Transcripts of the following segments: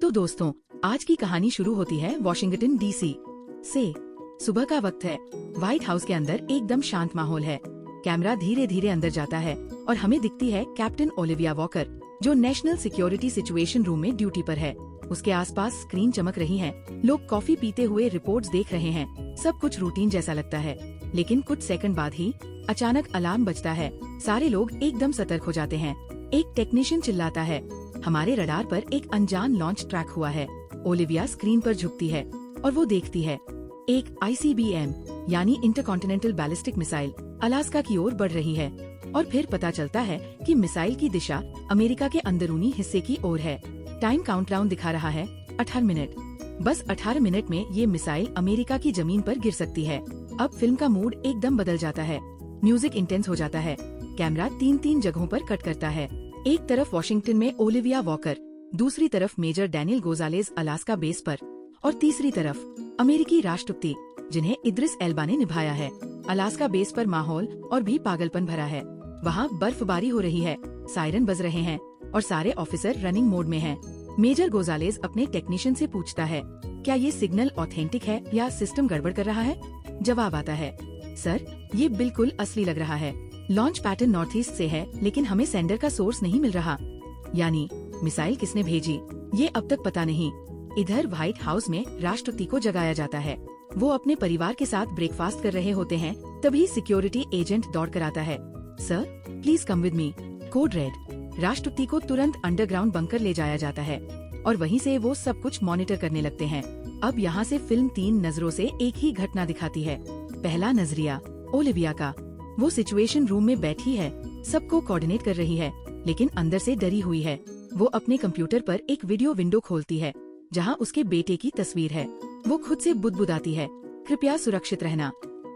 तो दोस्तों, आज की कहानी शुरू होती है वॉशिंगटन डीसी से। सुबह का वक्त है। व्हाइट हाउस के अंदर एकदम शांत माहौल है। कैमरा धीरे धीरे अंदर जाता है और हमें दिखती है कैप्टन ओलिविया वॉकर, जो नेशनल सिक्योरिटी सिचुएशन रूम में ड्यूटी पर है। उसके आसपास स्क्रीन चमक रही है, लोग कॉफी पीते हुए रिपोर्ट्स देख रहे हैं। सब कुछ रूटीन जैसा लगता है, लेकिन कुछ सेकंड बाद ही अचानक अलार्म बजता है। सारे लोग एकदम सतर्क हो जाते हैं। एक टेक्नीशियन चिल्लाता है, हमारे रडार पर एक अनजान लॉन्च ट्रैक हुआ है। ओलिविया स्क्रीन पर झुकती है और वो देखती है एक ICBM यानी इंटरकॉन्टिनेंटल बैलिस्टिक मिसाइल अलास्का की ओर बढ़ रही है। और फिर पता चलता है कि मिसाइल की दिशा अमेरिका के अंदरूनी हिस्से की ओर है। टाइम काउंटडाउन दिखा रहा है 18 मिनट। बस 18 मिनट में ये मिसाइल अमेरिका की जमीन पर गिर सकती है। अब फिल्म का मूड एकदम बदल जाता है। म्यूजिक इंटेंस हो जाता है। कैमरा 3-3 जगहों पर कट करता है। एक तरफ वॉशिंगटन में ओलिविया वॉकर, दूसरी तरफ मेजर डैनियल गोजालेज अलास्का बेस पर, और तीसरी तरफ अमेरिकी राष्ट्रपति जिन्हें इद्रिस एल्बा ने निभाया है। अलास्का बेस पर माहौल और भी पागलपन भरा है। वहाँ बर्फबारी हो रही है, सायरन बज रहे हैं और सारे ऑफिसर रनिंग मोड में हैं। मेजर गोजालेज अपने टेक्नीशियन से पूछता है, क्या ये सिग्नल ऑथेंटिक है या सिस्टम गड़बड़ कर रहा है? जवाब आता है, सर ये बिल्कुल असली लग रहा है। लॉन्च पैटर्न नॉर्थ ईस्ट से है, लेकिन हमें सेंडर का सोर्स नहीं मिल रहा। यानी मिसाइल किसने भेजी ये अब तक पता नहीं। इधर व्हाइट हाउस में राष्ट्रपति को जगाया जाता है। वो अपने परिवार के साथ ब्रेकफास्ट कर रहे होते हैं, तभी सिक्योरिटी एजेंट दौड़ कर आता है। Sir please come with me, code red. राष्ट्रपति को तुरंत अंडरग्राउंड बंकर ले जाया जाता है और वहीं से वो सब कुछ मॉनिटर करने लगते हैं। अब यहाँ से फिल्म 3 नजरों से एक ही घटना दिखाती है। पहला नजरिया ओलिविया का। वो सिचुएशन रूम में बैठी है, सबको कोऑर्डिनेट कर रही है, लेकिन अंदर से डरी हुई है। वो अपने कंप्यूटर पर एक वीडियो विंडो खोलती है जहाँ उसके बेटे की तस्वीर है। वो खुद से बुदबुदाती है, कृपया सुरक्षित रहना।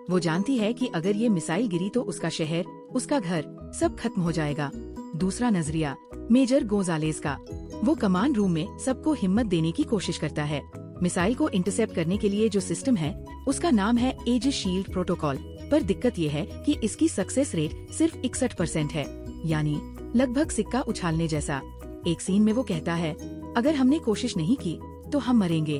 वो जानती है कि अगर ये मिसाइल गिरी तो उसका शहर, उसका घर, सब खत्म हो जाएगा। दूसरा नजरिया मेजर गोजालेज का। वो कमांड रूम में सबको हिम्मत देने की कोशिश करता है। मिसाइल को इंटरसेप्ट करने के लिए जो सिस्टम है उसका नाम है एजिस शील्ड प्रोटोकॉल, पर दिक्कत ये है कि इसकी सक्सेस रेट सिर्फ 61% है, यानी लगभग सिक्का उछालने जैसा। एक सीन में वो कहता है, अगर हमने कोशिश नहीं की तो हम मरेंगे,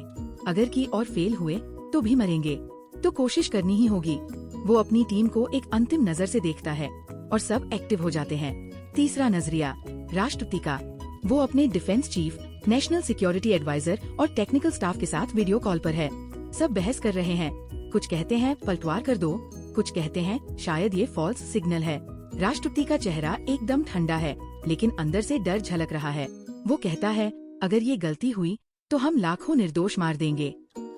अगर की और फेल हुए तो भी मरेंगे, तो कोशिश करनी ही होगी। वो अपनी टीम को एक अंतिम नजर से देखता है और सब एक्टिव हो जाते हैं। तीसरा नजरिया राष्ट्रपति का। वो अपने defence chief, national security adviser और टेक्निकल स्टाफ के साथ वीडियो कॉल पर है। सब बहस कर रहे हैं, कुछ कहते हैं पलटवार कर दो, कुछ कहते हैं शायद ये फॉल्स सिग्नल है। राष्ट्रपति का चेहरा एकदम ठंडा है, लेकिन अंदर से डर झलक रहा है। वो कहता है, अगर ये गलती हुई तो हम लाखों निर्दोष मार देंगे।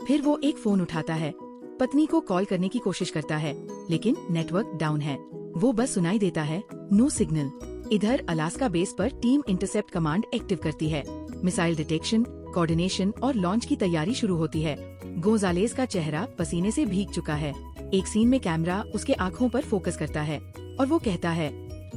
फिर वो एक फोन उठाता है, पत्नी को कॉल करने की कोशिश करता है, लेकिन नेटवर्क डाउन है। वो बस सुनाई देता है, नो सिग्नल। इधर अलास्का बेस पर टीम इंटरसेप्ट कमांड एक्टिव करती है। मिसाइल डिटेक्शन, कोऑर्डिनेशन और लॉन्च की तैयारी शुरू होती है। गोजालेज का चेहरा पसीने से भीग चुका है। एक सीन में कैमरा उसके आँखों पर फोकस करता है और वो कहता है,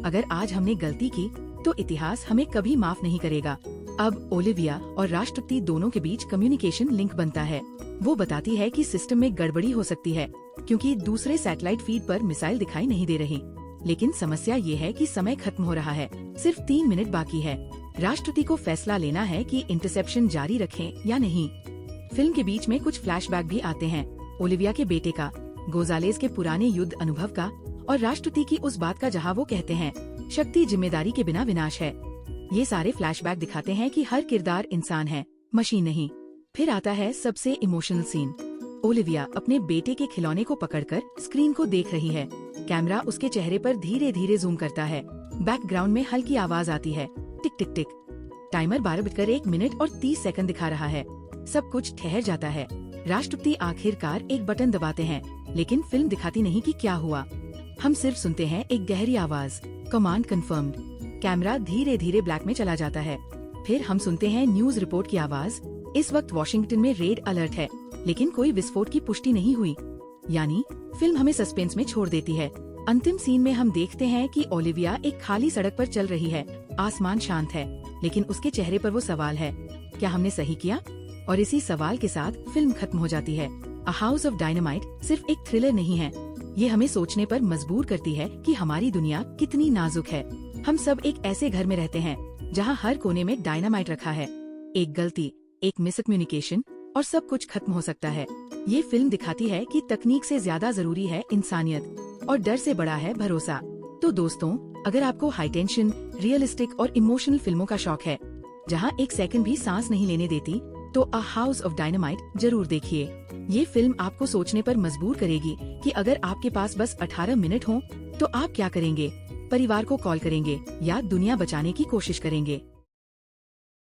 अगर आज हमने गलती की तो इतिहास हमें कभी माफ नहीं करेगा। अब ओलिविया और राष्ट्रपति दोनों के बीच कम्युनिकेशन लिंक बनता है। वो बताती है कि सिस्टम में गड़बड़ी हो सकती है क्योंकि दूसरे सैटेलाइट फीड पर मिसाइल दिखाई नहीं दे रही। लेकिन समस्या ये है कि समय खत्म हो रहा है, सिर्फ 3 मिनट बाकी है। राष्ट्रपति को फैसला लेना है कि इंटरसेप्शन जारी रखें या नहीं। फिल्म के बीच में कुछ फ्लैशबैक भी आते हैं, ओलिविया के बेटे का, गोजालेज के पुराने युद्ध अनुभव का और राष्ट्रपति की उस बात का जहाँ वो कहते हैं, शक्ति जिम्मेदारी के बिना विनाश है। ये सारे फ्लैशबैक दिखाते हैं कि हर किरदार इंसान है, मशीन नहीं। फिर आता है सबसे इमोशनल सीन। ओलिविया अपने बेटे के खिलौने को पकड़कर स्क्रीन को देख रही है। कैमरा उसके चेहरे पर धीरे धीरे जूम करता है। बैकग्राउंड में हल्की आवाज आती है, टिक टिक टिक। टाइमर 12:01 दिखा रहा है। सब कुछ ठहर जाता है। राष्ट्रपति आखिरकार एक बटन दबाते हैं, लेकिन फिल्म दिखाती नहीं कि क्या हुआ। हम सिर्फ सुनते हैं एक गहरी आवाज, कमांड कंफर्म्ड। कैमरा धीरे धीरे ब्लैक में चला जाता है। फिर हम सुनते हैं न्यूज रिपोर्ट की आवाज। इस वक्त वॉशिंगटन में रेड अलर्ट है, लेकिन कोई विस्फोट की पुष्टि नहीं हुई। यानी फिल्म हमें सस्पेंस में छोड़ देती है। अंतिम सीन में हम देखते हैं कि ओलिविया एक खाली सड़क पर चल रही है। आसमान शांत है, लेकिन उसके चेहरे पर वो सवाल है, क्या हमने सही किया? और इसी सवाल के साथ फिल्म खत्म हो जाती है। अ हाउस ऑफ डायनामाइट सिर्फ एक थ्रिलर नहीं है, ये हमें सोचने पर मजबूर करती है कि हमारी दुनिया कितनी नाजुक है। हम सब एक ऐसे घर में रहते हैं जहाँ हर कोने में डायनामाइट रखा है। एक गलती, एक मिसकम्युनिकेशन और सब कुछ खत्म हो सकता है। ये फिल्म दिखाती है कि तकनीक से ज्यादा जरूरी है इंसानियत और डर से बड़ा है भरोसा। तो दोस्तों, अगर आपको हाई टेंशन, रियलिस्टिक और इमोशनल फिल्मों का शौक है जहां एक सेकंड भी सांस नहीं लेने देती, तो अ हाउस ऑफ डायनामाइट जरूर देखिए। ये फिल्म आपको सोचने पर मजबूर करेगी कि अगर आपके पास बस 18 मिनट हो तो आप क्या करेंगे, परिवार को कॉल करेंगे या दुनिया बचाने की कोशिश करेंगे।